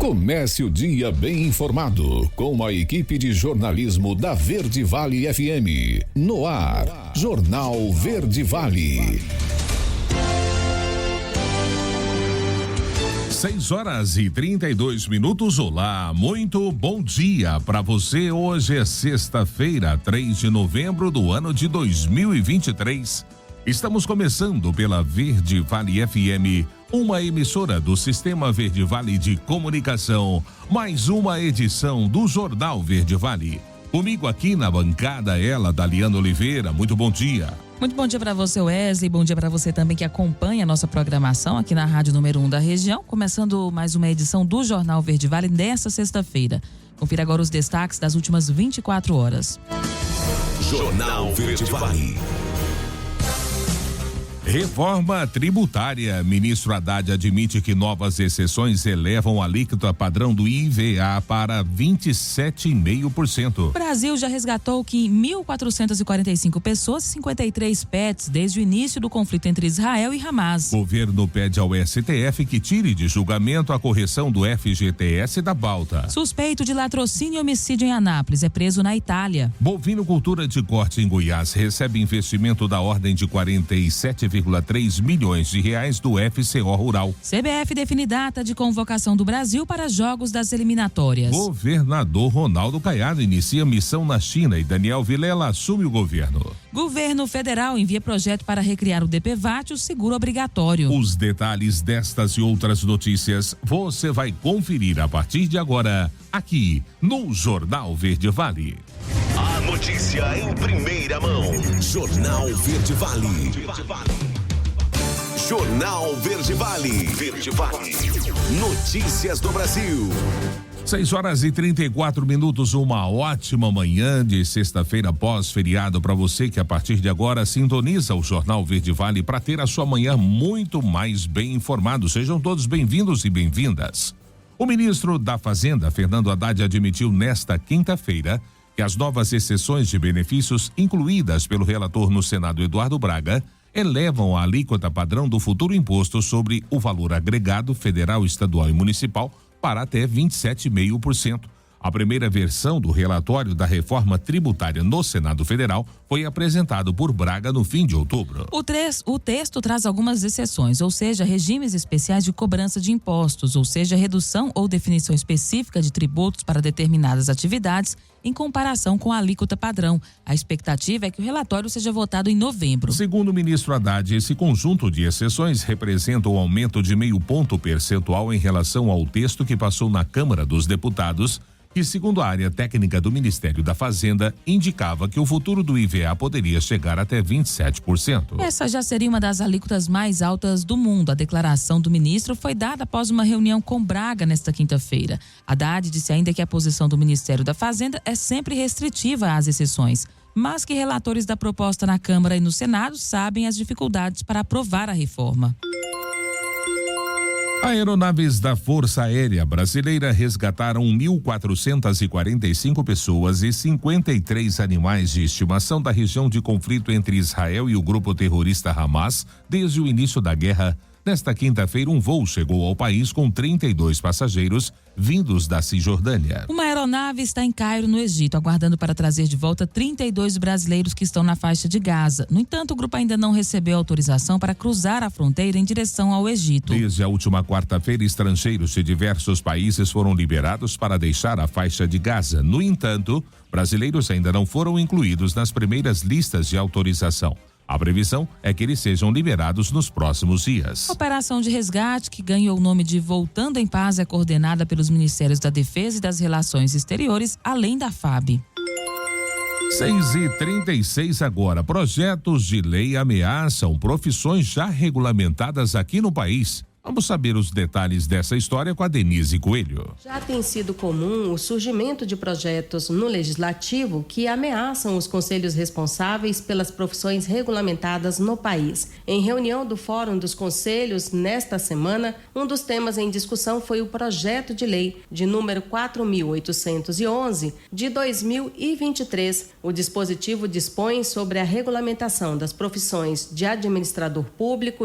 Comece o dia bem informado com a equipe de jornalismo da Verde Vale FM. No ar, Jornal Verde Vale. 6h32. Olá, muito bom dia para você. Hoje é sexta-feira, 3 de novembro do ano de 2023. Estamos começando pela Verde Vale FM, uma emissora do Sistema Verde Vale de Comunicação. Mais uma edição do Jornal Verde Vale. Comigo aqui na bancada, ela, Daliana Oliveira. Muito bom dia. Muito bom dia para você, Wesley. Bom dia para você também que acompanha a nossa programação aqui na Rádio Número 1 da região. Começando mais uma edição do Jornal Verde Vale nesta sexta-feira. Confira agora os destaques das últimas 24 horas. Jornal Verde Vale. Reforma tributária. Ministro Haddad admite que novas exceções elevam a alíquota padrão do IVA para 27,5%. O Brasil já resgatou que 1.445 pessoas e 53 pets desde o início do conflito entre Israel e Hamas. Governo pede ao STF que tire de julgamento a correção do FGTS da pauta. Suspeito de latrocínio e homicídio em Anápolis é preso na Itália. Bovinocultura de corte em Goiás recebe investimento da ordem de 47,3 milhões de reais do FCO Rural. CBF define data de convocação do Brasil para jogos das eliminatórias. Governador Ronaldo Caiado inicia missão na China e Daniel Vilela assume o governo. Governo federal envia projeto para recriar o DPVAT, o seguro obrigatório. Os detalhes destas e outras notícias você vai conferir a partir de agora, aqui no Jornal Verde Vale. A notícia em primeira mão. Jornal Verde Vale. Jornal Verde Vale. Verde Vale. Notícias do Brasil. 6h34. Uma ótima manhã de sexta-feira pós-feriado para você que a partir de agora sintoniza o Jornal Verde Vale para ter a sua manhã muito mais bem informado. Sejam todos bem-vindos e bem-vindas. O ministro da Fazenda, Fernando Haddad, admitiu nesta quinta-feira que as novas exceções de benefícios incluídas pelo relator no Senado, Eduardo Braga, elevam a alíquota padrão do futuro imposto sobre o valor agregado federal, estadual e municipal para até 27,5%. A primeira versão do relatório da reforma tributária no Senado Federal foi apresentado por Braga no fim de outubro. O texto traz algumas exceções, ou seja, regimes especiais de cobrança de impostos, ou seja, redução ou definição específica de tributos para determinadas atividades em comparação com a alíquota padrão. A expectativa é que o relatório seja votado em novembro. Segundo o ministro Haddad, esse conjunto de exceções representa um aumento de 0,5 ponto percentual em relação ao texto que passou na Câmara dos Deputados, que, segundo a área técnica do Ministério da Fazenda, indicava que o futuro do IVA poderia chegar até 27%. Essa já seria uma das alíquotas mais altas do mundo. A declaração do ministro foi dada após uma reunião com Braga nesta quinta-feira. Haddad disse ainda que a posição do Ministério da Fazenda é sempre restritiva às exceções, mas que relatores da proposta na Câmara e no Senado sabem as dificuldades para aprovar a reforma. Aeronaves da Força Aérea Brasileira resgataram 1.445 pessoas e 53 animais de estimação da região de conflito entre Israel e o grupo terrorista Hamas desde o início da guerra. Nesta quinta-feira, um voo chegou ao país com 32 passageiros vindos da Cisjordânia. Uma aeronave está em Cairo, no Egito, aguardando para trazer de volta 32 brasileiros que estão na faixa de Gaza. No entanto, o grupo ainda não recebeu autorização para cruzar a fronteira em direção ao Egito. Desde a última quarta-feira, estrangeiros de diversos países foram liberados para deixar a faixa de Gaza. No entanto, brasileiros ainda não foram incluídos nas primeiras listas de autorização. A previsão é que eles sejam liberados nos próximos dias. A operação de resgate, que ganhou o nome de Voltando em Paz, é coordenada pelos Ministérios da Defesa e das Relações Exteriores, além da FAB. 6h36 agora. Projetos de lei ameaçam profissões já regulamentadas aqui no país. Vamos saber os detalhes dessa história com a Denise Coelho. Já tem sido comum o surgimento de projetos no Legislativo que ameaçam os conselhos responsáveis pelas profissões regulamentadas no país. Em reunião do Fórum dos Conselhos, nesta semana, um dos temas em discussão foi o projeto de lei de número 4.811 de 2023. O dispositivo dispõe sobre a regulamentação das profissões de administrador público,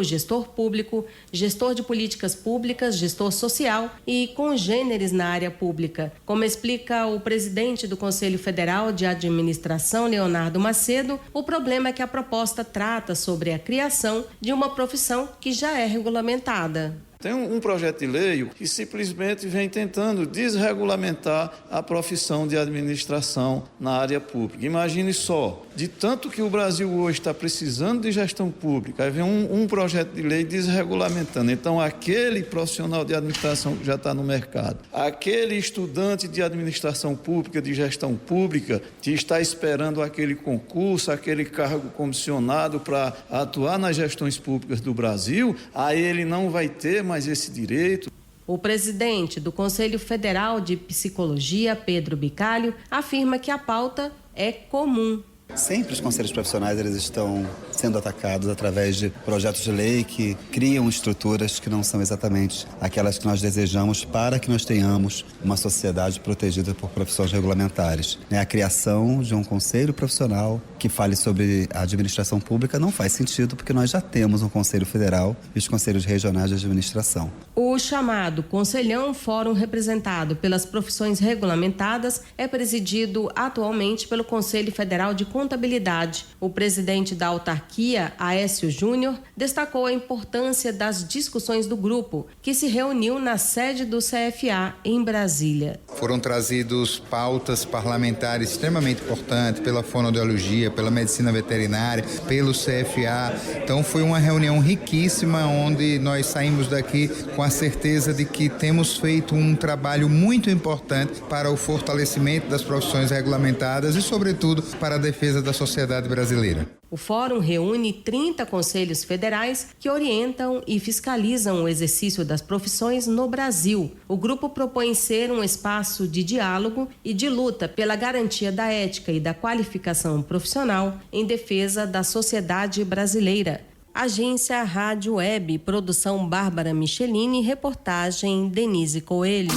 gestor de políticas públicas, gestor social e congêneres na área pública. Como explica o presidente do Conselho Federal de Administração, Leonardo Macedo, o problema é que a proposta trata sobre a criação de uma profissão que já é regulamentada. Tem um projeto de lei que simplesmente vem tentando desregulamentar a profissão de administração na área pública. Imagine só, de tanto que o Brasil hoje está precisando de gestão pública, aí vem um projeto de lei desregulamentando. Então, aquele profissional de administração que já está no mercado, aquele estudante de administração pública, de gestão pública, que está esperando aquele concurso, aquele cargo comissionado para atuar nas gestões públicas do Brasil, aí ele não vai ter mais esse direito. O presidente do Conselho Federal de Psicologia, Pedro Bicalho, afirma que a pauta é comum. Sempre os conselhos profissionais eles estão sendo atacados através de projetos de lei que criam estruturas que não são exatamente aquelas que nós desejamos para que nós tenhamos uma sociedade protegida por profissões regulamentares. A criação de um conselho profissional que fale sobre a administração pública não faz sentido porque nós já temos um conselho federal e os conselhos regionais de administração. O chamado Conselhão Fórum, representado pelas profissões regulamentadas, é presidido atualmente pelo Conselho Federal de Contabilidade. O presidente da autarquia, Aécio Júnior, destacou a importância das discussões do grupo, que se reuniu na sede do CFA em Brasília. Foram trazidos pautas parlamentares extremamente importantes pela fonoaudiologia, pela medicina veterinária, pelo CFA. Então foi uma reunião riquíssima onde nós saímos daqui com a certeza de que temos feito um trabalho muito importante para o fortalecimento das profissões regulamentadas e, sobretudo, para a defesa da sociedade brasileira. O fórum reúne 30 conselhos federais que orientam e fiscalizam o exercício das profissões no Brasil. O grupo propõe ser um espaço de diálogo e de luta pela garantia da ética e da qualificação profissional em defesa da sociedade brasileira. Agência Rádio Web, produção Bárbara Michelini, reportagem Denise Coelho.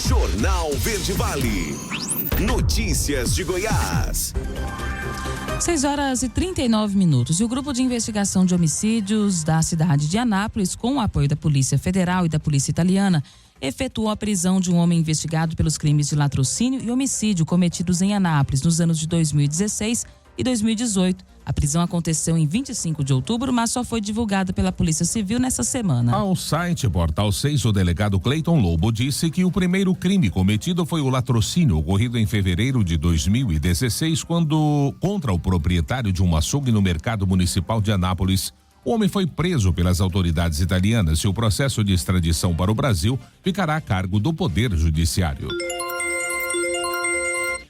Jornal Verde Vale. Notícias de Goiás. 6h39. E o Grupo de Investigação de Homicídios da cidade de Anápolis, com o apoio da Polícia Federal e da Polícia Italiana, efetuou a prisão de um homem investigado pelos crimes de latrocínio e homicídio cometidos em Anápolis nos anos de 2016 e 2018. A prisão aconteceu em 25 de outubro, mas só foi divulgada pela Polícia Civil nessa semana. Ao site Portal 6, o delegado Cleiton Lobo disse que o primeiro crime cometido foi o latrocínio ocorrido em fevereiro de 2016, quando contra o proprietário de um açougue no mercado municipal de Anápolis. O homem foi preso pelas autoridades italianas e o processo de extradição para o Brasil ficará a cargo do Poder Judiciário.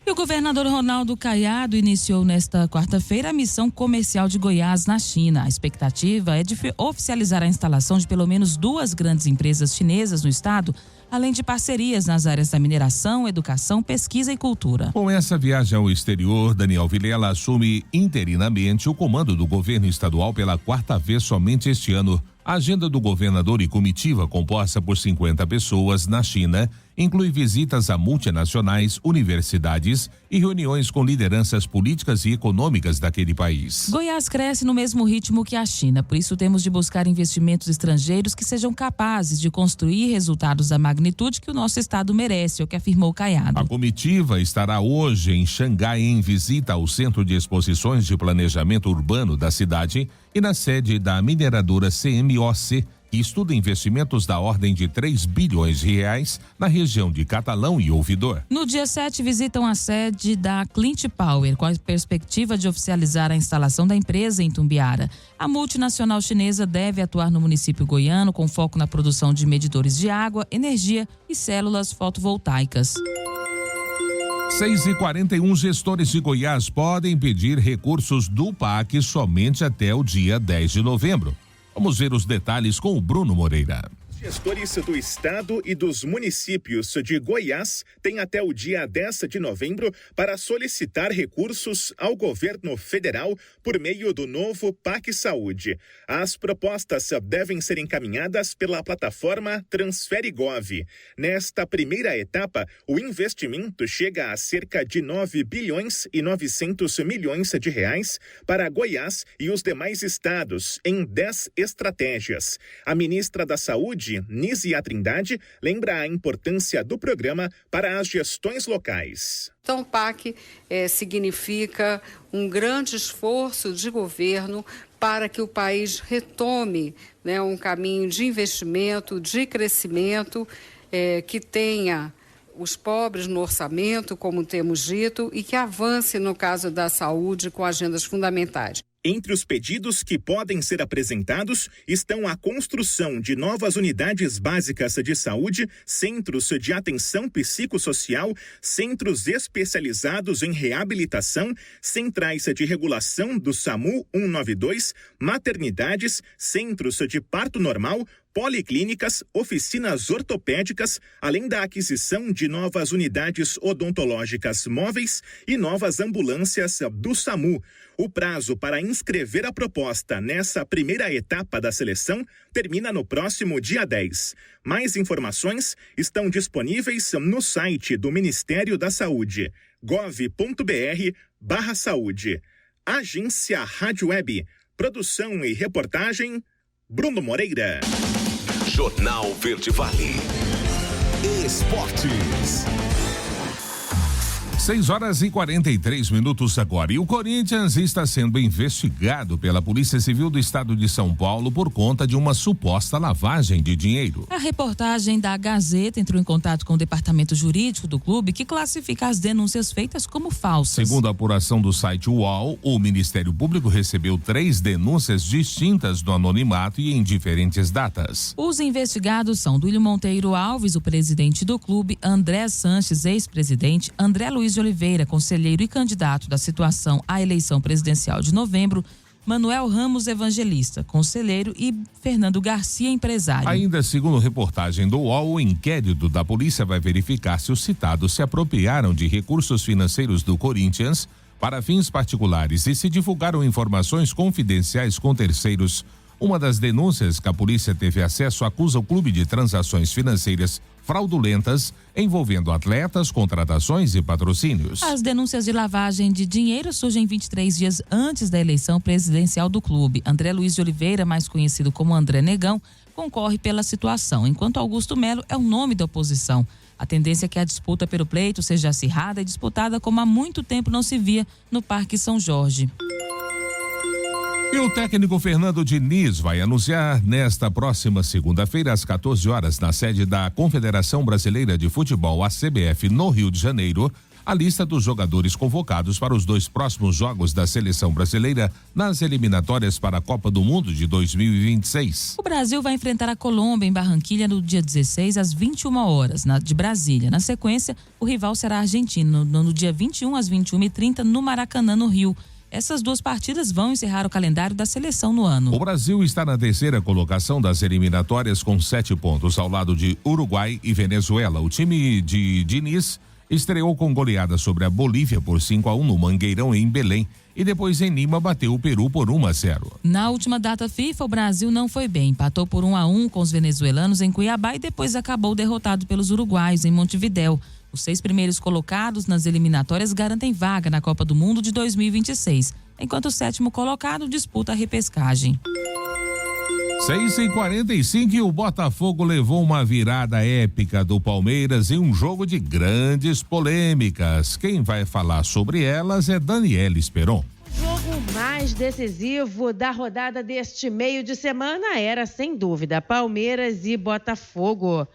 E o governador Ronaldo Caiado iniciou nesta quarta-feira a missão comercial de Goiás na China. A expectativa é de oficializar a instalação de pelo menos 2 grandes empresas chinesas no estado, além de parcerias nas áreas da mineração, educação, pesquisa e cultura. Com essa viagem ao exterior, Daniel Vilela assume interinamente o comando do governo estadual pela 4ª vez somente este ano. A agenda do governador e comitiva, composta por 50 pessoas na China, inclui visitas a multinacionais, universidades e reuniões com lideranças políticas e econômicas daquele país. Goiás cresce no mesmo ritmo que a China, por isso temos de buscar investimentos estrangeiros que sejam capazes de construir resultados da magnitude que o nosso estado merece, é o que afirmou Caiado. A comitiva estará hoje em Xangai em visita ao Centro de Exposições de Planejamento Urbano da cidade e na sede da mineradora CMOC, que estuda investimentos da ordem de 3 bilhões de reais na região de Catalão e Ouvidor. No dia 7, visitam a sede da Clint Power, com a perspectiva de oficializar a instalação da empresa em Tumbiara. A multinacional chinesa deve atuar no município goiano, com foco na produção de medidores de água, energia e células fotovoltaicas. 6h41, gestores de Goiás podem pedir recursos do PAC somente até o dia 10 de novembro. Vamos ver os detalhes com o Bruno Moreira. Gestores do estado e dos municípios de Goiás têm até o dia 10 de novembro para solicitar recursos ao governo federal por meio do novo PAC Saúde. As propostas devem ser encaminhadas pela plataforma TransfereGov. Nesta primeira etapa, o investimento chega a cerca de 9 bilhões e 900 milhões de reais para Goiás e os demais estados em 10 estratégias. A ministra da Saúde, Nízia Trindade, lembra a importância do programa para as gestões locais. Então, o PAC significa um grande esforço de governo para que o país retome, né, um caminho de investimento, de crescimento, que tenha os pobres no orçamento, como temos dito, e que avance no caso da saúde com agendas fundamentais. Entre os pedidos que podem ser apresentados estão a construção de novas unidades básicas de saúde, centros de atenção psicossocial, centros especializados em reabilitação, centrais de regulação do SAMU 192, maternidades, centros de parto normal, policlínicas, oficinas ortopédicas, além da aquisição de novas unidades odontológicas móveis e novas ambulâncias do SAMU. O prazo para inscrever a proposta nessa primeira etapa da seleção termina no próximo dia 10. Mais informações estão disponíveis no site do Ministério da Saúde, gov.br/saúde. Agência Rádio Web. Produção e reportagem, Bruno Moreira. Jornal Verde Vale. Esportes. 6h43 agora. E o Corinthians está sendo investigado pela Polícia Civil do Estado de São Paulo por conta de uma suposta lavagem de dinheiro. A reportagem da Gazeta entrou em contato com o departamento jurídico do clube, que classifica as denúncias feitas como falsas. Segundo a apuração do site UOL, o Ministério Público recebeu 3 denúncias distintas do anonimato e em diferentes datas. Os investigados são Duílio Monteiro Alves, o presidente do clube, André Sanches, ex-presidente, André Luiz de Oliveira, conselheiro e candidato da situação à eleição presidencial de novembro, Manuel Ramos Evangelista, conselheiro, e Fernando Garcia, empresário. Ainda segundo reportagem do UOL, o inquérito da polícia vai verificar se os citados se apropriaram de recursos financeiros do Corinthians para fins particulares e se divulgaram informações confidenciais com terceiros. Uma das denúncias que a polícia teve acesso acusa o clube de transações financeiras fraudulentas envolvendo atletas, contratações e patrocínios. As denúncias de lavagem de dinheiro surgem 23 dias antes da eleição presidencial do clube. André Luiz de Oliveira, mais conhecido como André Negão, concorre pela situação, enquanto Augusto Melo é o nome da oposição. A tendência é que a disputa pelo pleito seja acirrada e disputada como há muito tempo não se via no Parque São Jorge. E o técnico Fernando Diniz vai anunciar nesta próxima segunda-feira, às 14 horas, na sede da Confederação Brasileira de Futebol, a CBF, no Rio de Janeiro, a lista dos jogadores convocados para os 2 próximos jogos da seleção brasileira nas eliminatórias para a Copa do Mundo de 2026. O Brasil vai enfrentar a Colômbia em Barranquilha no dia 16 às 21 horas, de Brasília. Na sequência, o rival será a Argentina no dia 21 às 21h30 no Maracanã, no Rio. Essas 2 partidas vão encerrar o calendário da seleção no ano. O Brasil está na 3ª colocação das eliminatórias com 7 pontos, ao lado de Uruguai e Venezuela. O time de Diniz estreou com goleada sobre a Bolívia por 5-1 no Mangueirão em Belém e depois em Lima bateu o Peru por 1-0. Na última data FIFA, o Brasil não foi bem. Empatou por 1-1 com os venezuelanos em Cuiabá e depois acabou derrotado pelos uruguaios em Montevidéu. Os 6 primeiros colocados nas eliminatórias garantem vaga na Copa do Mundo de 2026, enquanto o 7º colocado disputa a repescagem. 6h45 e o Botafogo levou uma virada épica do Palmeiras em um jogo de grandes polêmicas. Quem vai falar sobre elas é Daniela Esperon. O jogo mais decisivo da rodada deste meio de semana era, sem dúvida, Palmeiras e Botafogo.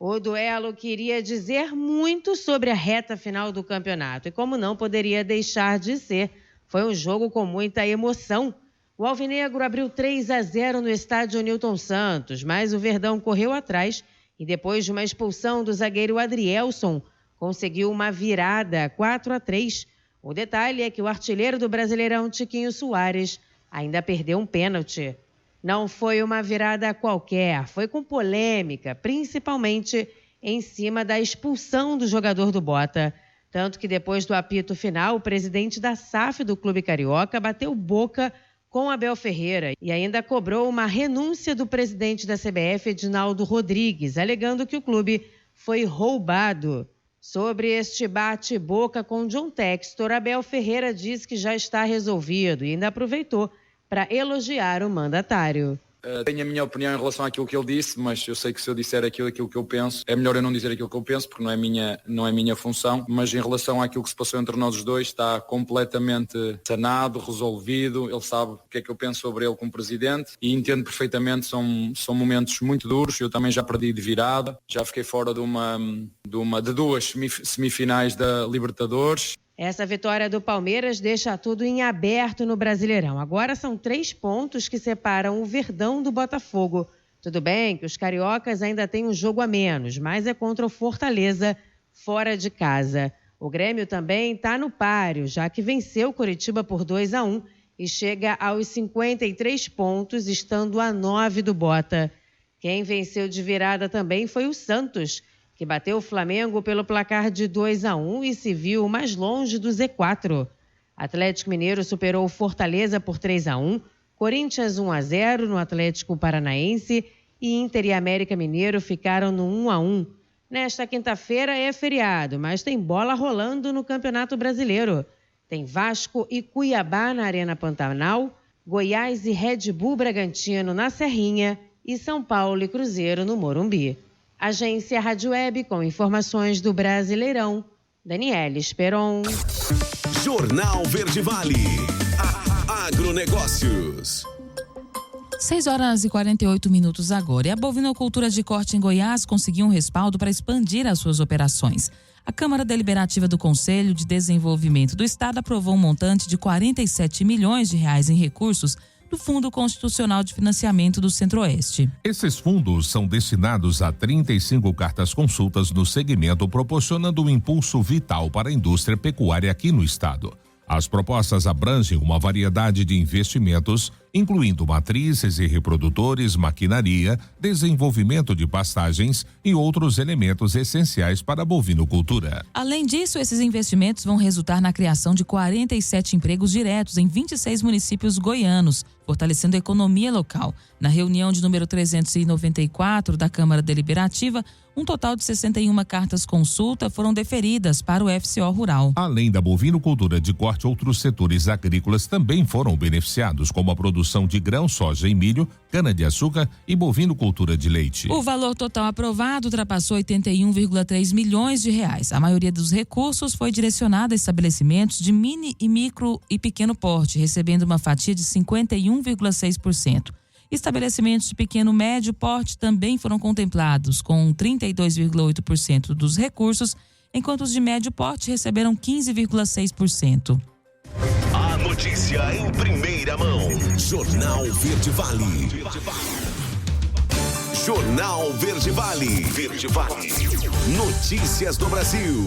O duelo queria dizer muito sobre a reta final do campeonato. E como não poderia deixar de ser, foi um jogo com muita emoção. O Alvinegro abriu 3-0 no estádio Newton Santos, mas o Verdão correu atrás e depois de uma expulsão do zagueiro Adrielson, conseguiu uma virada 4-3. O detalhe é que o artilheiro do Brasileirão, Tiquinho Soares, ainda perdeu um pênalti. Não foi uma virada qualquer, foi com polêmica, principalmente em cima da expulsão do jogador do Bota. Tanto que depois do apito final, o presidente da SAF do Clube Carioca bateu boca com Abel Ferreira e ainda cobrou uma renúncia do presidente da CBF, Edinaldo Rodrigues, alegando que o clube foi roubado. Sobre este bate-boca com John Textor, Abel Ferreira disse que já está resolvido e ainda aproveitou para elogiar o mandatário. Tenho a minha opinião em relação àquilo que ele disse, mas eu sei que se eu disser aquilo que eu penso, é melhor eu não dizer aquilo que eu penso, porque não é minha função, mas em relação àquilo que se passou entre nós os dois, está completamente sanado, resolvido, ele sabe o que é que eu penso sobre ele como presidente e entendo perfeitamente, são momentos muito duros, eu também já perdi de virada, já fiquei fora de duas semifinais da Libertadores. Essa vitória do Palmeiras deixa tudo em aberto no Brasileirão. Agora são 3 pontos que separam o Verdão do Botafogo. Tudo bem que os cariocas ainda têm um jogo a menos, mas é contra o Fortaleza, fora de casa. O Grêmio também está no páreo, já que venceu o Coritiba por 2-1 e chega aos 53 pontos, estando a 9 do Bota. Quem venceu de virada também foi o Santos, que bateu o Flamengo pelo placar de 2-1 e se viu mais longe do Z4. Atlético Mineiro superou o Fortaleza por 3-1, Corinthians 1-0 no Atlético Paranaense e Inter e América Mineiro ficaram no 1-1. Nesta quinta-feira é feriado, mas tem bola rolando no Campeonato Brasileiro. Tem Vasco e Cuiabá na Arena Pantanal, Goiás e Red Bull Bragantino na Serrinha e São Paulo e Cruzeiro no Morumbi. Agência Rádio Web com informações do Brasileirão. Daniela Esperon. Jornal Verde Vale. Agronegócios. 6h48 agora. E a bovinocultura de corte em Goiás conseguiu um respaldo para expandir as suas operações. A Câmara Deliberativa do Conselho de Desenvolvimento do Estado aprovou um montante de R$47 milhões em recursos do Fundo Constitucional de Financiamento do Centro-Oeste. Esses fundos são destinados a 35 cartas-consultas no segmento, proporcionando um impulso vital para a indústria pecuária aqui no estado. As propostas abrangem uma variedade de investimentos, incluindo matrizes e reprodutores, maquinaria, desenvolvimento de pastagens e outros elementos essenciais para a bovinocultura. Além disso, esses investimentos vão resultar na criação de 47 empregos diretos em 26 municípios goianos, fortalecendo a economia local. Na reunião de número 394 da Câmara Deliberativa, um total de 61 cartas-consulta foram deferidas para o FCO Rural. Além da bovinocultura de corte, outros setores agrícolas também foram beneficiados, como a produção de grão, soja e milho, cana-de-açúcar e bovinocultura de leite. O valor total aprovado ultrapassou R$81,3 milhões. A maioria dos recursos foi direcionada a estabelecimentos de mini e micro e pequeno porte, recebendo uma fatia de 51,6%. Estabelecimentos de pequeno e médio porte também foram contemplados, com 32,8% dos recursos, enquanto os de médio porte receberam 15,6%. A notícia em primeira mão. Jornal Verde Vale. Jornal Verde Vale. Verde Vale. Notícias do Brasil.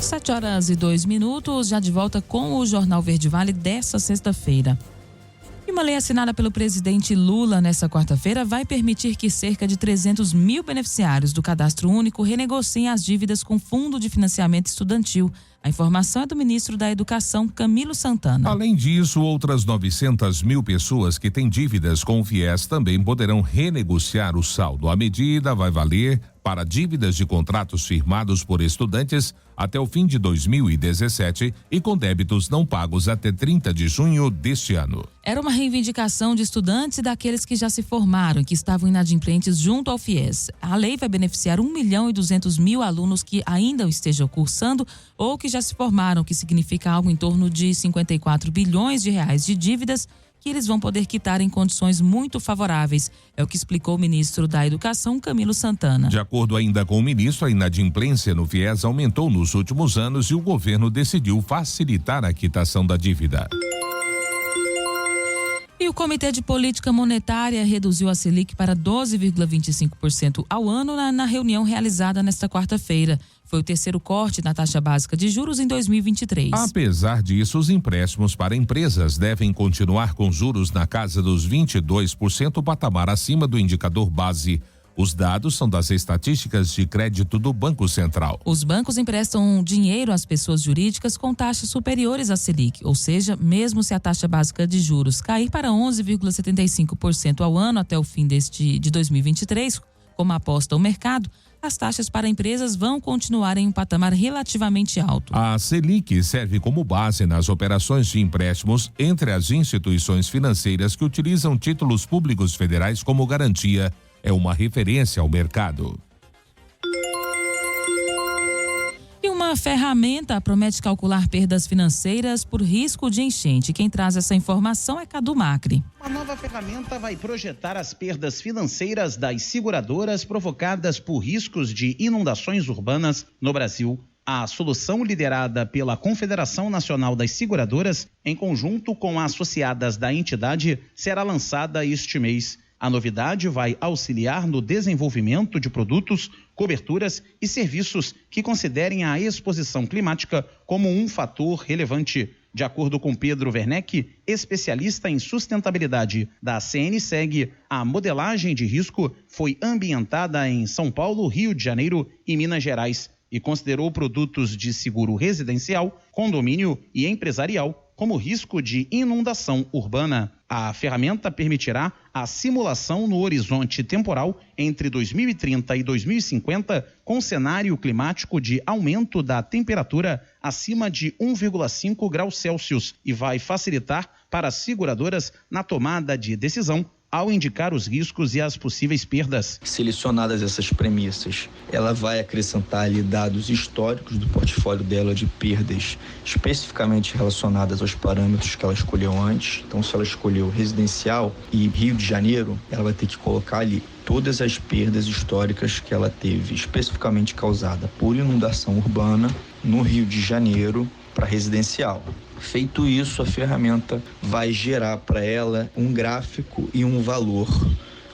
7h02, já de volta com o Jornal Verde Vale dessa sexta-feira. E uma lei assinada pelo presidente Lula nesta quarta-feira vai permitir que cerca de 300 mil beneficiários do Cadastro Único renegociem as dívidas com Fundo de Financiamento Estudantil. A informação é do ministro da Educação, Camilo Santana. Além disso, outras 900 mil pessoas que têm dívidas com o FIES também poderão renegociar o saldo. A medida vai valer para dívidas de contratos firmados por estudantes até o fim de 2017 e com débitos não pagos até 30 de junho deste ano. Era uma reivindicação de estudantes e daqueles que já se formaram e que estavam inadimplentes junto ao FIES. A lei vai beneficiar 1.200.000 alunos que ainda estejam cursando ou que já se formaram, que significa algo em torno de 54 bilhões de reais de dívidas que eles vão poder quitar em condições muito favoráveis. É o que explicou o ministro da Educação, Camilo Santana. De acordo ainda com o ministro, a inadimplência no FIES aumentou nos últimos anos e o governo decidiu facilitar a quitação da dívida. E E o Comitê de Política Monetária reduziu a Selic para 12,25% ao ano na reunião realizada nesta quarta-feira. Foi o terceiro corte na taxa básica de juros em 2023. Apesar disso, os empréstimos para empresas devem continuar com juros na casa dos 22%, patamar acima do indicador base. Os dados são das estatísticas de crédito do Banco Central. Os bancos emprestam dinheiro às pessoas jurídicas com taxas superiores à Selic, ou seja, mesmo se a taxa básica de juros cair para 11,75% ao ano até o fim de 2023, como aposta o mercado, as taxas para empresas vão continuar em um patamar relativamente alto. A Selic serve como base nas operações de empréstimos entre as instituições financeiras que utilizam títulos públicos federais como garantia. É uma referência ao mercado. E uma ferramenta promete calcular perdas financeiras por risco de enchente. Quem traz essa informação é Cadu Macri. A nova ferramenta vai projetar as perdas financeiras das seguradoras provocadas por riscos de inundações urbanas no Brasil. A solução, liderada pela Confederação Nacional das Seguradoras, em conjunto com associadas da entidade, será lançada este mês. A novidade vai auxiliar no desenvolvimento de produtos, coberturas e serviços que considerem a exposição climática como um fator relevante. De acordo com Pedro Werneck, especialista em sustentabilidade da CNSEG, a modelagem de risco foi ambientada em São Paulo, Rio de Janeiro e Minas Gerais e considerou produtos de seguro residencial, condomínio e empresarial como risco de inundação urbana. A ferramenta permitirá a simulação no horizonte temporal entre 2030 e 2050, com cenário climático de aumento da temperatura acima de 1,5 graus Celsius e vai facilitar para as seguradoras na tomada de decisão ao indicar os riscos e as possíveis perdas. Selecionadas essas premissas, ela vai acrescentar ali dados históricos do portfólio dela de perdas especificamente relacionadas aos parâmetros que ela escolheu antes. Então, se ela escolheu residencial e Rio de Janeiro, ela vai ter que colocar ali todas as perdas históricas que ela teve, especificamente causada por inundação urbana no Rio de Janeiro para residencial. Feito isso, a ferramenta vai gerar para ela um gráfico e um valor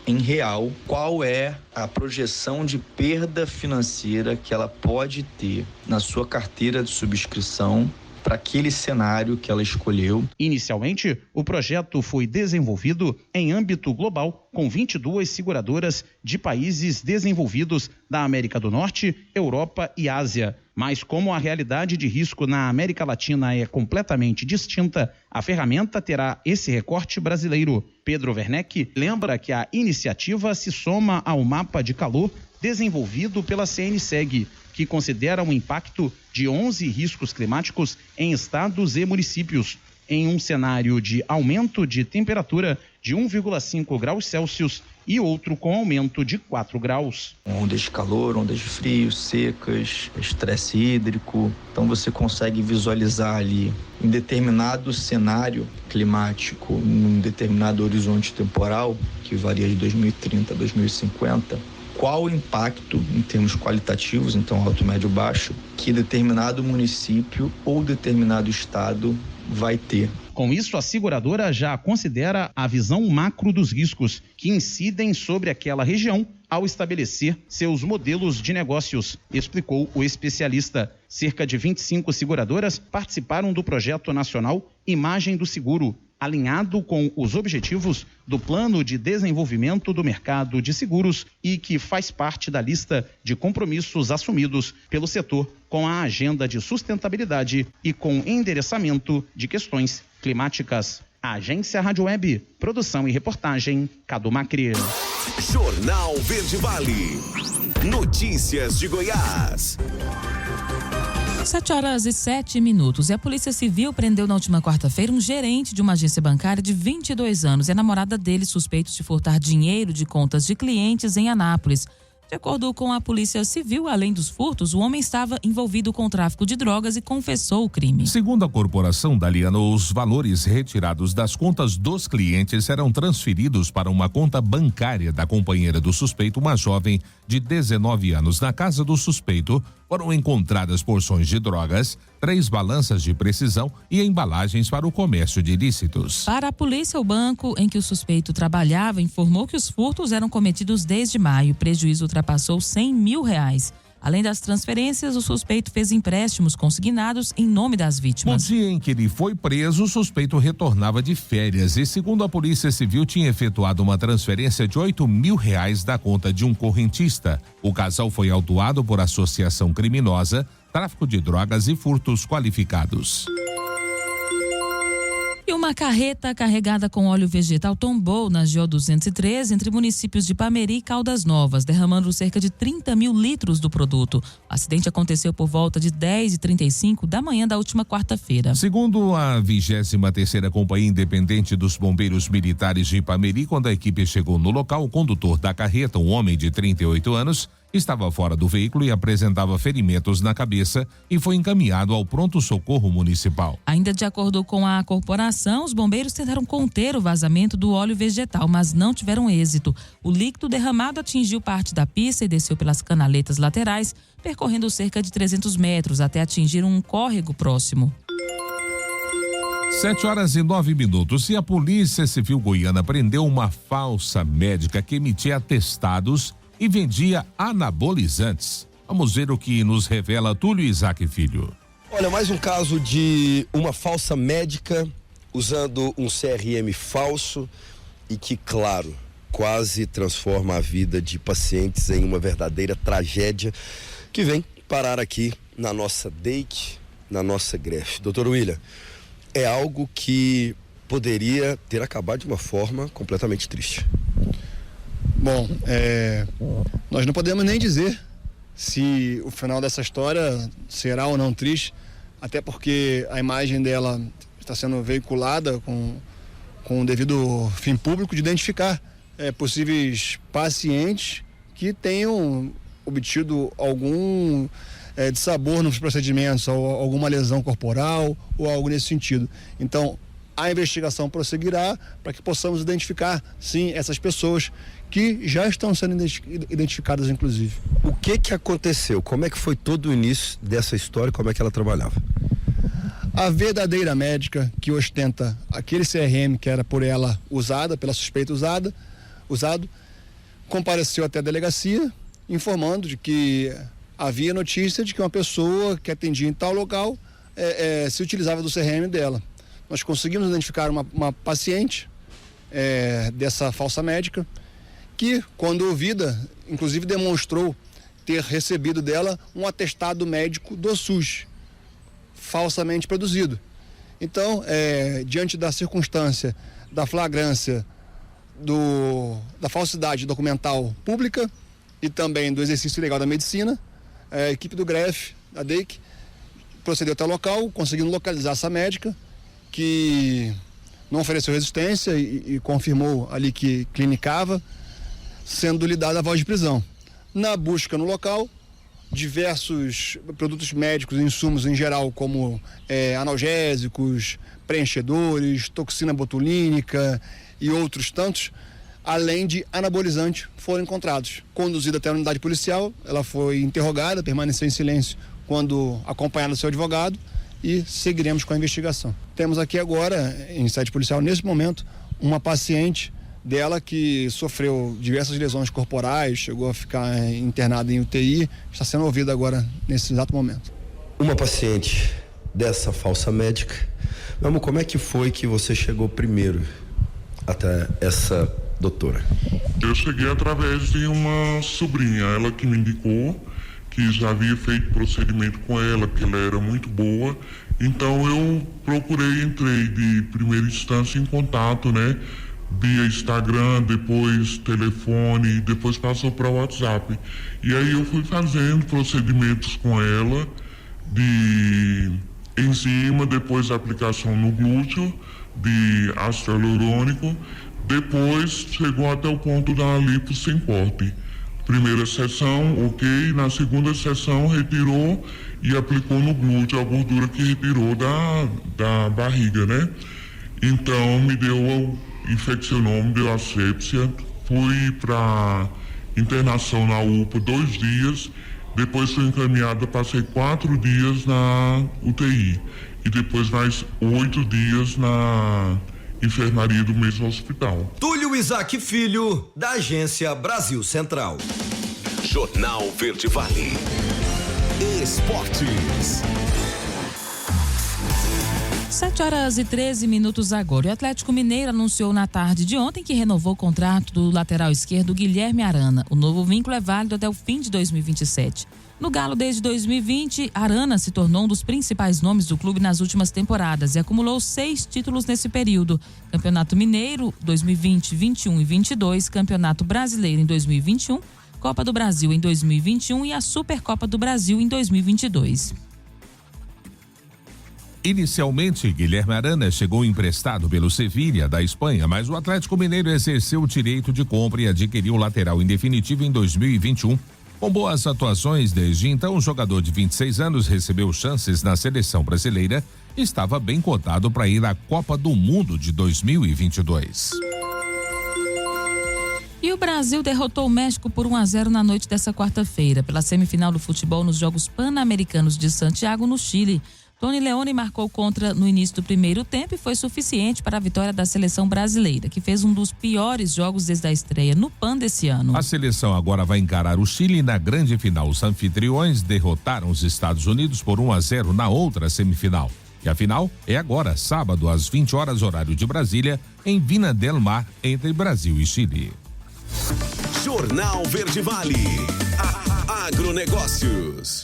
em real. Qual é a projeção de perda financeira que ela pode ter na sua carteira de subscrição para aquele cenário que ela escolheu. Inicialmente, o projeto foi desenvolvido em âmbito global com 22 seguradoras de países desenvolvidos da América do Norte, Europa e Ásia. Mas como a realidade de risco na América Latina é completamente distinta, a ferramenta terá esse recorte brasileiro. Pedro Werneck lembra que a iniciativa se soma ao mapa de calor desenvolvido pela CNSEG, que considera um impacto de 11 riscos climáticos em estados e municípios, em um cenário de aumento de temperatura de 1,5 graus Celsius e outro com aumento de 4 graus. Ondas de calor, ondas de frio, secas, estresse hídrico. Então você consegue visualizar ali em determinado cenário climático, num determinado horizonte temporal, que varia de 2030 a 2050, qual o impacto em termos qualitativos, então alto, médio, baixo, que determinado município ou determinado estado vai ter. Com isso, a seguradora já considera a visão macro dos riscos que incidem sobre aquela região ao estabelecer seus modelos de negócios, explicou o especialista. Cerca de 25 seguradoras participaram do projeto nacional Imagem do Seguro, alinhado com os objetivos do Plano de Desenvolvimento do Mercado de Seguros e que faz parte da lista de compromissos assumidos pelo setor com a agenda de sustentabilidade e com endereçamento de questões climáticas. A Agência Rádio Web, produção e reportagem, Cadu Macri. Jornal Verde Vale, notícias de Goiás. 7h07. E a Polícia Civil prendeu na última quarta-feira um gerente de uma agência bancária de 22 anos e a namorada dele, suspeitos de furtar dinheiro de contas de clientes em Anápolis. De acordo com a Polícia Civil, além dos furtos, o homem estava envolvido com o tráfico de drogas e confessou o crime. Segundo a corporação, Daliana, os valores retirados das contas dos clientes serão transferidos para uma conta bancária da companheira do suspeito, uma jovem de 19 anos. Na casa do suspeito foram encontradas porções de drogas, 3 balanças de precisão e embalagens para o comércio de ilícitos. Para a polícia, o banco em que o suspeito trabalhava informou que os furtos eram cometidos desde maio. O prejuízo ultrapassou R$100 mil. Além das transferências, o suspeito fez empréstimos consignados em nome das vítimas. No dia em que ele foi preso, o suspeito retornava de férias e, segundo a Polícia Civil, tinha efetuado uma transferência de R$8 mil da conta de um correntista. O casal foi autuado por associação criminosa, tráfico de drogas e furtos qualificados. E uma carreta carregada com óleo vegetal tombou na GO 213 entre municípios de Pameri e Caldas Novas, derramando cerca de 30 mil litros do produto. O acidente aconteceu por volta de 10h35 da manhã da última quarta-feira. Segundo a 23ª Companhia Independente dos Bombeiros Militares de Pameri, quando a equipe chegou no local, o condutor da carreta, um homem de 38 anos, estava fora do veículo e apresentava ferimentos na cabeça e foi encaminhado ao pronto-socorro municipal. Ainda de acordo com a corporação, os bombeiros tentaram conter o vazamento do óleo vegetal, mas não tiveram êxito. O líquido derramado atingiu parte da pista e desceu pelas canaletas laterais, percorrendo cerca de 300 metros até atingir um córrego próximo. 7h09. E a Polícia Civil Goiana prendeu uma falsa médica que emitia atestados e vendia anabolizantes. Vamos ver o que nos revela Túlio Isaac Filho. Olha, mais um caso de uma falsa médica usando um CRM falso e que, claro, quase transforma a vida de pacientes em uma verdadeira tragédia que vem parar aqui na nossa DEIC, na nossa grefe. Doutor William, é algo que poderia ter acabado de uma forma completamente triste. Bom, nós não podemos nem dizer se o final dessa história será ou não triste, até porque a imagem dela está sendo veiculada com o devido fim público de identificar possíveis pacientes que tenham obtido algum dissabor nos procedimentos, ou alguma lesão corporal ou algo nesse sentido. Então, a investigação prosseguirá para que possamos identificar, sim, essas pessoas que já estão sendo identificadas, inclusive. O que aconteceu? Como é que foi todo o início dessa história? Como é que ela trabalhava? A verdadeira médica que ostenta aquele CRM que era por ela usada, pela suspeita usado, compareceu até a delegacia informando de que havia notícia de que uma pessoa que atendia em tal local se utilizava do CRM dela. Nós conseguimos identificar uma paciente dessa falsa médica que, quando ouvida, inclusive demonstrou ter recebido dela um atestado médico do SUS, falsamente produzido. Então, diante da circunstância da flagrância da falsidade documental pública e também do exercício ilegal da medicina, a equipe do GREF, da DEIC, procedeu até o local, conseguindo localizar essa médica, que não ofereceu resistência e confirmou ali que clinicava, sendo lhe dada a voz de prisão. Na busca no local, diversos produtos médicos e insumos em geral, como analgésicos, preenchedores, toxina botulínica e outros tantos, além de anabolizante, foram encontrados. Conduzida até a unidade policial, ela foi interrogada, permaneceu em silêncio quando acompanhada do seu advogado, e seguiremos com a investigação. Temos aqui agora, em sede policial, nesse momento, uma paciente dela que sofreu diversas lesões corporais, chegou a ficar internada em UTI, está sendo ouvida agora nesse exato momento. Uma paciente dessa falsa médica, Mamo, como é que foi que você chegou primeiro até essa doutora? Eu cheguei através de uma sobrinha, ela que me indicou, que já havia feito procedimento com ela, que ela era muito boa, então eu entrei de primeira instância em contato, né, via Instagram, depois telefone, depois passou para o WhatsApp. E aí eu fui fazendo procedimentos com ela, de enzima, depois aplicação no glúteo, de ácido hialurônico, depois chegou até o ponto da lipo sem corte. Primeira sessão, ok, na segunda sessão retirou e aplicou no glúteo a gordura que retirou da barriga, né? Então infeccionou, me deu asepsia, fui para internação na UPA 2 dias Depois fui encaminhada, passei 4 dias na UTI e depois mais 8 dias na enfermaria do mesmo hospital. Túlio Isaac Filho, da Agência Brasil Central. Jornal Verde Vale. Esportes. 7h13 agora. O Atlético Mineiro anunciou na tarde de ontem que renovou o contrato do lateral esquerdo Guilherme Arana. O novo vínculo é válido até o fim de 2027. No Galo desde 2020, Arana se tornou um dos principais nomes do clube nas últimas temporadas e acumulou 6 títulos nesse período. Campeonato Mineiro 2020, 21 e 22, Campeonato Brasileiro em 2021, Copa do Brasil em 2021 e a Supercopa do Brasil em 2022. Inicialmente, Guilherme Arana chegou emprestado pelo Sevilha da Espanha, mas o Atlético Mineiro exerceu o direito de compra e adquiriu o lateral em definitivo em 2021. Com boas atuações desde então, o jogador de 26 anos recebeu chances na seleção brasileira e estava bem cotado para ir à Copa do Mundo de 2022. E o Brasil derrotou o México por 1-0 na noite dessa quarta-feira, pela semifinal do futebol nos Jogos Pan-Americanos de Santiago, no Chile. Tony Leone marcou contra no início do primeiro tempo e foi suficiente para a vitória da seleção brasileira, que fez um dos piores jogos desde a estreia no PAN desse ano. A seleção agora vai encarar o Chile na grande final. Os anfitriões derrotaram os Estados Unidos por 1-0 na outra semifinal. E a final é agora, sábado, às 20 horas, horário de Brasília, em Vina del Mar, entre Brasil e Chile. Jornal Verde Vale. Agronegócios.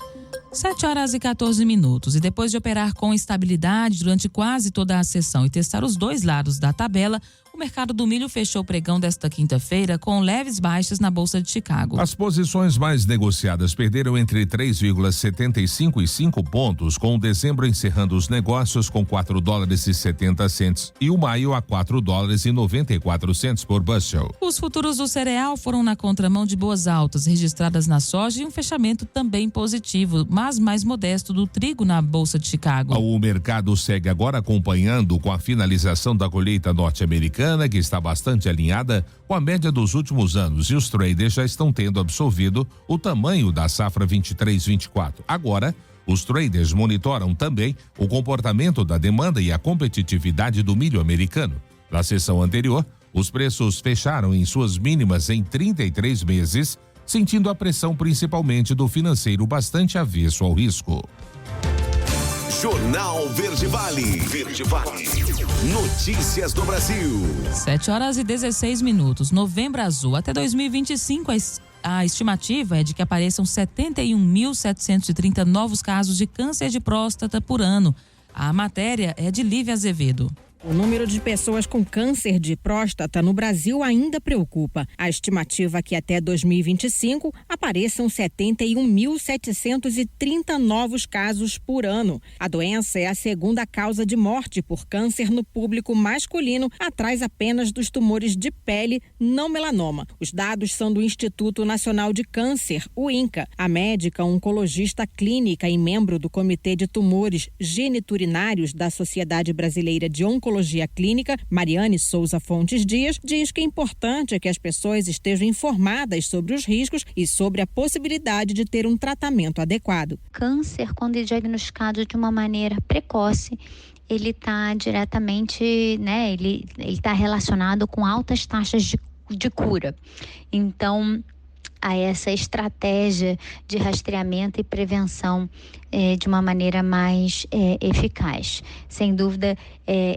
7h14. E depois de operar com estabilidade durante quase toda a sessão e testar os dois lados da tabela, o mercado do milho fechou o pregão desta quinta-feira com leves baixas na Bolsa de Chicago. As posições mais negociadas perderam entre 3,75 e 5 pontos, com o dezembro encerrando os negócios com $4,70 e o maio a $4,94 por bushel. Os futuros do cereal foram na contramão de boas altas registradas na soja e um fechamento também positivo, mas mais modesto do trigo na Bolsa de Chicago. O mercado segue agora acompanhando com a finalização da colheita norte-americana, que está bastante alinhada com a média dos últimos anos, e os traders já estão tendo absorvido o tamanho da safra 23-24. Agora, os traders monitoram também o comportamento da demanda e a competitividade do milho americano. Na sessão anterior, os preços fecharam em suas mínimas em 33 meses, sentindo a pressão principalmente do financeiro bastante avesso ao risco. Jornal Verde Vale. Verde Vale. Notícias do Brasil. 7h16. Novembro azul. Até 2025, a estimativa é de que apareçam 71.730 novos casos de câncer de próstata por ano. A matéria é de Lívia Azevedo. O número de pessoas com câncer de próstata no Brasil ainda preocupa. A estimativa é que até 2025 apareçam 71.730 novos casos por ano. A doença é a segunda causa de morte por câncer no público masculino, atrás apenas dos tumores de pele não melanoma. Os dados são do Instituto Nacional de Câncer, o INCA. A médica oncologista clínica e membro do Comitê de Tumores Geniturinários da Sociedade Brasileira de Oncologia Clínica, Mariane Souza Fontes Dias, diz que é importante que as pessoas estejam informadas sobre os riscos e sobre a possibilidade de ter um tratamento adequado. Câncer, quando é diagnosticado de uma maneira precoce, ele está diretamente, ele está relacionado com altas taxas de cura. Então, a essa estratégia de rastreamento e prevenção de uma maneira mais eficaz. Sem dúvida,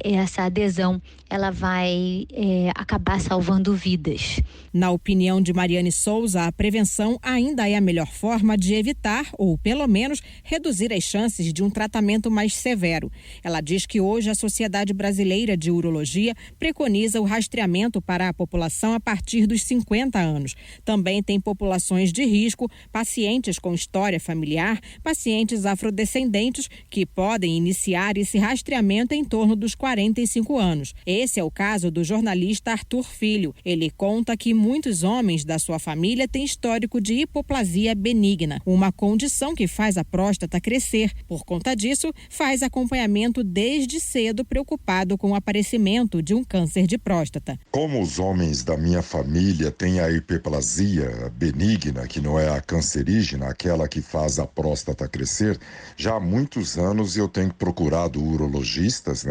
essa adesão ela vai acabar salvando vidas. Na opinião de Mariane Souza, a prevenção ainda é a melhor forma de evitar ou, pelo menos, reduzir as chances de um tratamento mais severo. Ela diz que hoje a Sociedade Brasileira de Urologia preconiza o rastreamento para a população a partir dos 50 anos. Também tem populações de risco, pacientes com história familiar, pacientes pacientes afrodescendentes que podem iniciar esse rastreamento em torno dos 45 anos. Esse é o caso do jornalista Arthur Filho. Ele conta que muitos homens da sua família têm histórico de hipoplasia benigna, uma condição que faz a próstata crescer. Por conta disso, faz acompanhamento desde cedo, preocupado com o aparecimento de um câncer de próstata. Como os homens da minha família têm a hiperplasia benigna, que não é a cancerígena, aquela que faz a próstata crescer, já há muitos anos eu tenho procurado urologistas,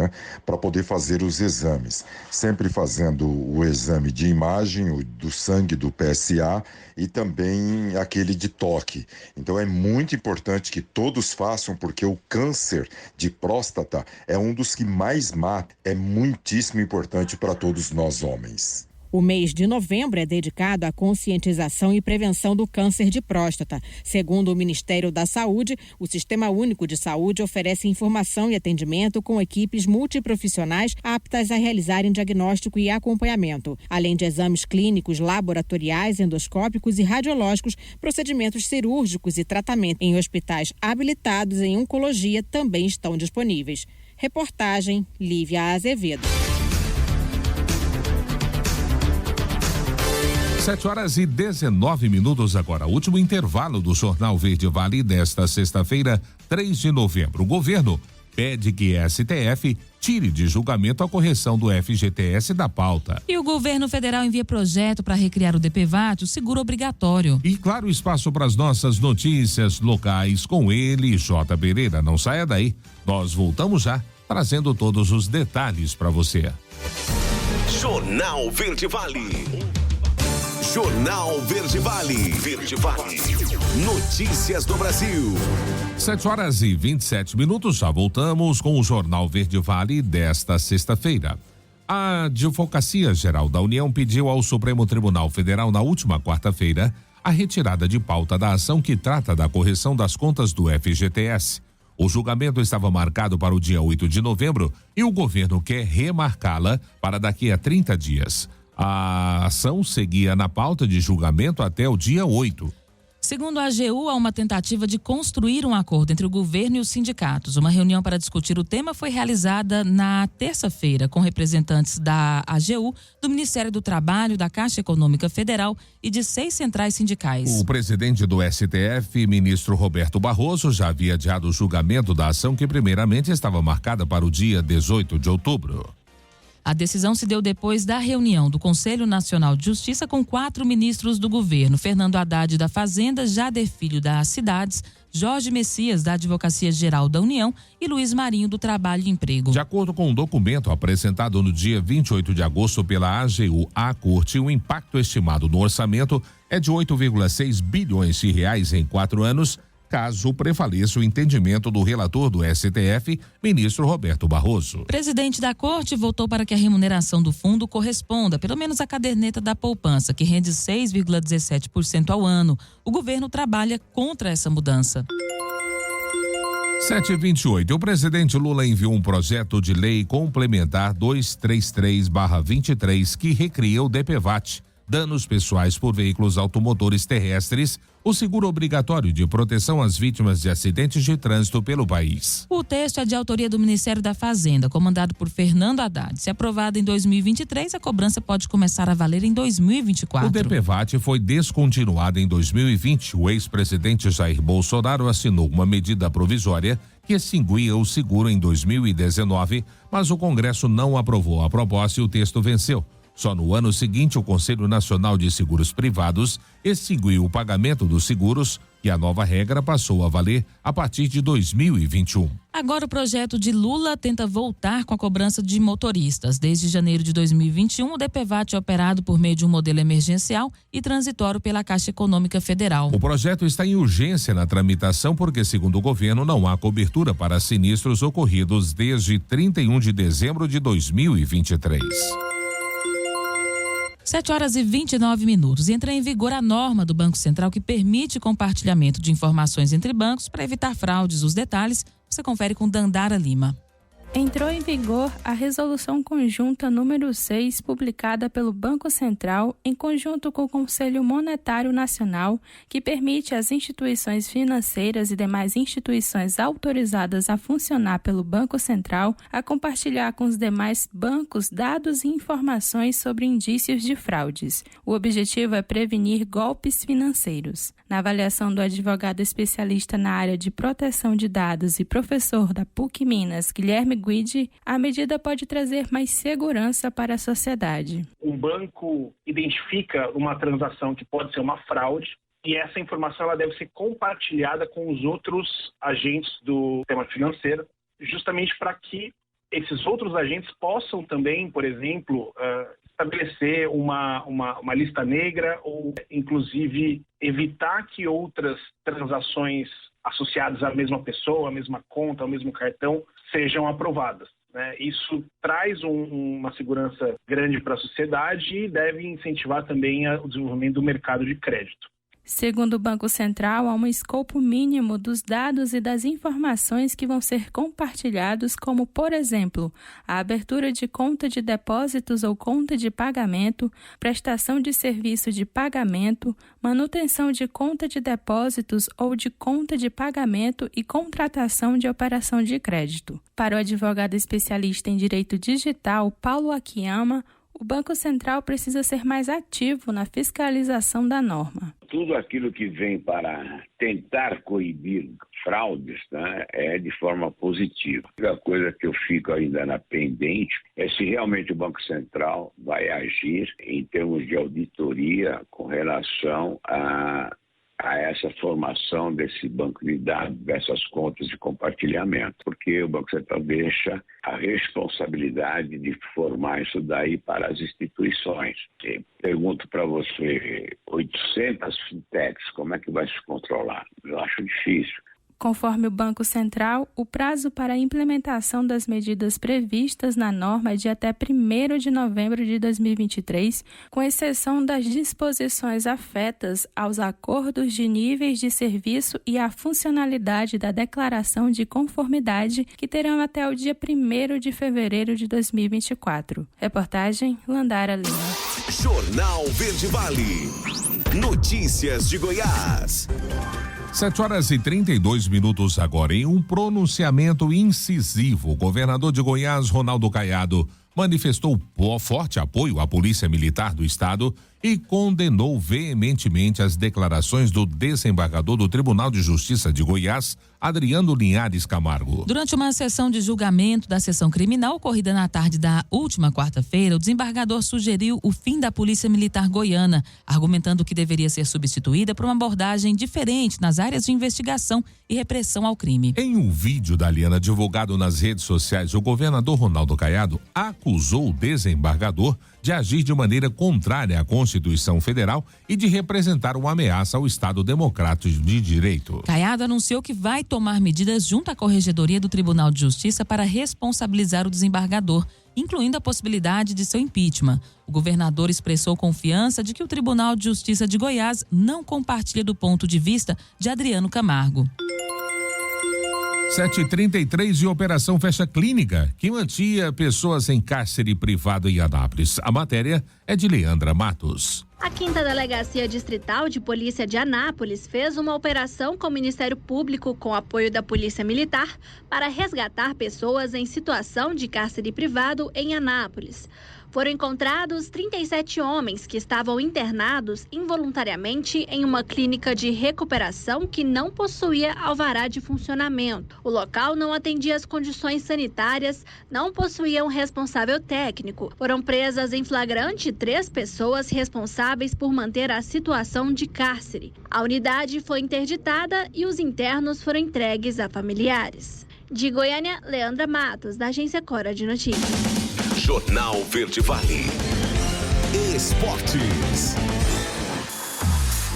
para poder fazer os exames. Sempre fazendo o exame de imagem, o do sangue, do PSA e também aquele de toque. Então é muito importante que todos façam, porque o câncer de próstata é um dos que mais mata. É muitíssimo importante para todos nós homens. O mês de novembro é dedicado à conscientização e prevenção do câncer de próstata. Segundo o Ministério da Saúde, o Sistema Único de Saúde oferece informação e atendimento com equipes multiprofissionais aptas a realizarem diagnóstico e acompanhamento. Além de exames clínicos, laboratoriais, endoscópicos e radiológicos, procedimentos cirúrgicos e tratamento em hospitais habilitados em oncologia também estão disponíveis. Reportagem Lívia Azevedo. 7h19 agora. Último intervalo do Jornal Verde Vale desta sexta-feira, 3 de novembro. O governo pede que a STF tire de julgamento a correção do FGTS da pauta. E o governo federal envia projeto para recriar o DPVAT, o seguro obrigatório. E claro, espaço para as nossas notícias locais com ele, J. Pereira. Não saia daí. Nós voltamos já, trazendo todos os detalhes para você. Jornal Verde Vale. Jornal Verde Vale. Verde Vale. Notícias do Brasil. 7h27. Já voltamos com o Jornal Verde Vale desta sexta-feira. A Advocacia Geral da União pediu ao Supremo Tribunal Federal na última quarta-feira a retirada de pauta da ação que trata da correção das contas do FGTS. O julgamento estava marcado para o dia 8 de novembro e o governo quer remarcá-la para daqui a 30 dias. A ação seguia na pauta de julgamento até o dia 8. Segundo a AGU, há uma tentativa de construir um acordo entre o governo e os sindicatos. Uma reunião para discutir o tema foi realizada na terça-feira com representantes da AGU, do Ministério do Trabalho, da Caixa Econômica Federal e de 6 centrais sindicais. O presidente do STF, ministro Roberto Barroso, já havia adiado o julgamento da ação que primeiramente estava marcada para o dia 18 de outubro. A decisão se deu depois da reunião do Conselho Nacional de Justiça com 4 ministros do governo: Fernando Haddad da Fazenda, Jader Filho das Cidades, Jorge Messias da Advocacia Geral da União e Luiz Marinho do Trabalho e Emprego. De acordo com um documento apresentado no dia 28 de agosto pela AGU à Corte, o impacto estimado no orçamento é de 8,6 bilhões de reais em 4 anos, caso prevaleça o entendimento do relator do STF, ministro Roberto Barroso. O presidente da Corte votou para que a remuneração do fundo corresponda, pelo menos à caderneta da poupança, que rende 6,17% ao ano. O governo trabalha contra essa mudança. 7h28. O presidente Lula enviou um projeto de lei complementar 233/23 que recria o DPVAT, danos pessoais por veículos automotores terrestres, o seguro obrigatório de proteção às vítimas de acidentes de trânsito pelo país. O texto é de autoria do Ministério da Fazenda, comandado por Fernando Haddad. Se aprovado em 2023, a cobrança pode começar a valer em 2024. O DPVAT foi descontinuado em 2020. O ex-presidente Jair Bolsonaro assinou uma medida provisória que extinguia o seguro em 2019, mas o Congresso não aprovou a proposta e o texto venceu. Só no ano seguinte, o Conselho Nacional de Seguros Privados extinguiu o pagamento dos seguros e a nova regra passou a valer a partir de 2021. Agora o projeto de Lula tenta voltar com a cobrança de motoristas. Desde janeiro de 2021, o DPVAT é operado por meio de um modelo emergencial e transitório pela Caixa Econômica Federal. O projeto está em urgência na tramitação porque, segundo o governo, não há cobertura para sinistros ocorridos desde 31 de dezembro de 2023. 7h29. Entra em vigor a norma do Banco Central que permite compartilhamento de informações entre bancos para evitar fraudes. Os detalhes você confere com Dandara Lima. Entrou em vigor a Resolução Conjunta número 6, publicada pelo Banco Central em conjunto com o Conselho Monetário Nacional, que permite às instituições financeiras e demais instituições autorizadas a funcionar pelo Banco Central a compartilhar com os demais bancos dados e informações sobre indícios de fraudes. O objetivo é prevenir golpes financeiros. Na avaliação do advogado especialista na área de proteção de dados e professor da PUC Minas, Guilherme Guidi, a medida pode trazer mais segurança para a sociedade. Um banco identifica uma transação que pode ser uma fraude e essa informação ela deve ser compartilhada com os outros agentes do sistema financeiro, justamente para que esses outros agentes possam também, por exemplo, estabelecer uma lista negra ou, inclusive, evitar que outras transações associadas à mesma pessoa, à mesma conta, ao mesmo cartão, sejam aprovadas. Isso traz uma segurança grande para a sociedade e deve incentivar também o desenvolvimento do mercado de crédito. Segundo o Banco Central, há um escopo mínimo dos dados e das informações que vão ser compartilhados, como, por exemplo, a abertura de conta de depósitos ou conta de pagamento, prestação de serviço de pagamento, manutenção de conta de depósitos ou de conta de pagamento e contratação de operação de crédito. Para o advogado especialista em direito digital, Paulo Akiyama, o Banco Central precisa ser mais ativo na fiscalização da norma. Tudo aquilo que vem para tentar coibir fraudes, é de forma positiva. A única coisa que eu fico ainda na pendente é se realmente o Banco Central vai agir em termos de auditoria com relação a essa formação desse banco de dados, dessas contas de compartilhamento, porque o Banco Central deixa a responsabilidade de formar isso daí para as instituições. E pergunto para você, 800 fintechs, como é que vai se controlar? Eu acho difícil. Conforme o Banco Central, o prazo para a implementação das medidas previstas na norma é de até 1º de novembro de 2023, com exceção das disposições afetas aos acordos de níveis de serviço e à funcionalidade da declaração de conformidade, que terão até o dia 1º de fevereiro de 2024. Reportagem Landara Lima. Jornal Verde Vale. Notícias de Goiás. 7h32 agora. Em um pronunciamento incisivo, o governador de Goiás, Ronaldo Caiado, manifestou forte apoio à Polícia Militar do Estado e condenou veementemente as declarações do desembargador do Tribunal de Justiça de Goiás, Adriano Linhares Camargo. Durante uma sessão de julgamento da sessão criminal ocorrida na tarde da última quarta-feira, o desembargador sugeriu o fim da Polícia Militar Goiana, argumentando que deveria ser substituída por uma abordagem diferente nas áreas de investigação e repressão ao crime. Em um vídeo da Aliana divulgado nas redes sociais, o governador Ronaldo Caiado acusou o desembargador de agir de maneira contrária à Constituição Federal e de representar uma ameaça ao Estado Democrático de Direito. Caiado anunciou que vai tomar medidas junto à Corregedoria do Tribunal de Justiça para responsabilizar o desembargador, incluindo a possibilidade de seu impeachment. O governador expressou confiança de que o Tribunal de Justiça de Goiás não compartilha do ponto de vista de Adriano Camargo. 7h33 e operação fecha clínica que mantinha pessoas em cárcere privado em Anápolis. A matéria é de Leandra Matos. A 5ª Delegacia Distrital de Polícia de Anápolis fez uma operação com o Ministério Público com apoio da Polícia Militar para resgatar pessoas em situação de cárcere privado em Anápolis. Foram encontrados 37 homens que estavam internados involuntariamente em uma clínica de recuperação que não possuía alvará de funcionamento. O local não atendia às condições sanitárias, não possuía um responsável técnico. Foram presas em flagrante 3 pessoas responsáveis por manter a situação de cárcere. A unidade foi interditada e os internos foram entregues a familiares. De Goiânia, Leandra Matos, da Agência Cora de Notícias. Jornal Verde Vale. Esportes.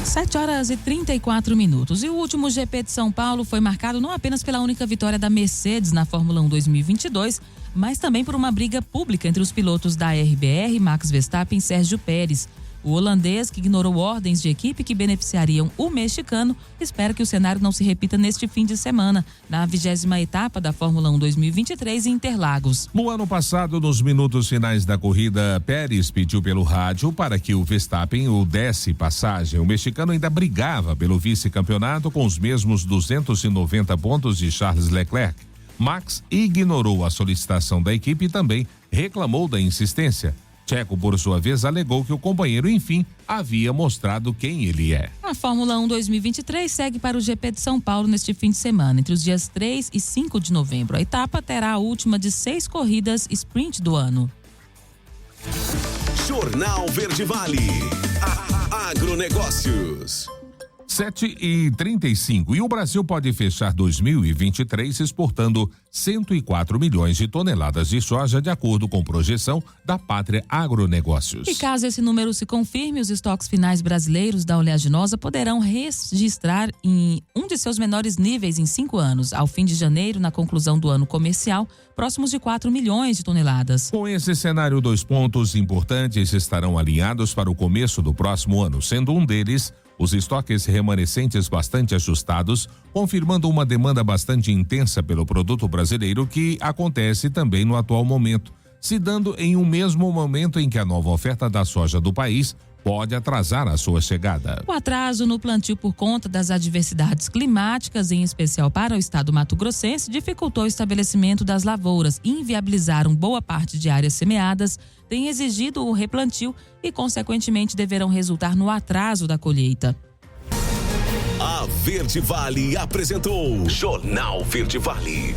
7h34. E o último GP de São Paulo foi marcado não apenas pela única vitória da Mercedes na Fórmula 1 2022, mas também por uma briga pública entre os pilotos da RBR, Max Verstappen e Sérgio Pérez. O holandês, que ignorou ordens de equipe que beneficiariam o mexicano, espera que o cenário não se repita neste fim de semana, na 20ª etapa da Fórmula 1 2023 em Interlagos. No ano passado, nos minutos finais da corrida, Pérez pediu pelo rádio para que o Verstappen o desse passagem. O mexicano ainda brigava pelo vice-campeonato com os mesmos 290 pontos de Charles Leclerc. Max ignorou a solicitação da equipe e também reclamou da insistência. Checo, por sua vez, alegou que o companheiro, enfim, havia mostrado quem ele é. A Fórmula 1 2023 segue para o GP de São Paulo neste fim de semana, entre os dias 3 e 5 de novembro. A etapa terá a última de 6 corridas sprint do ano. Jornal Verde Vale. Agronegócios. 7h35. E o Brasil pode fechar 2023 exportando 104 milhões de toneladas de soja, de acordo com projeção da Pátria Agronegócios. E caso esse número se confirme, os estoques finais brasileiros da oleaginosa poderão registrar em um de seus menores níveis em 5 anos, ao fim de janeiro, na conclusão do ano comercial, próximos de 4 milhões de toneladas. Com esse cenário, 2 pontos importantes estarão alinhados para o começo do próximo ano, sendo um deles os estoques remanescentes bastante ajustados, confirmando uma demanda bastante intensa pelo produto brasileiro, que acontece também no atual momento, se dando em um mesmo momento em que a nova oferta da soja do país pode atrasar a sua chegada. O atraso no plantio por conta das adversidades climáticas, em especial para o estado mato-grossense, dificultou o estabelecimento das lavouras e inviabilizaram boa parte de áreas semeadas, tem exigido o replantio e, consequentemente, deverão resultar no atraso da colheita. A Verde Vale apresentou Jornal Verde Vale.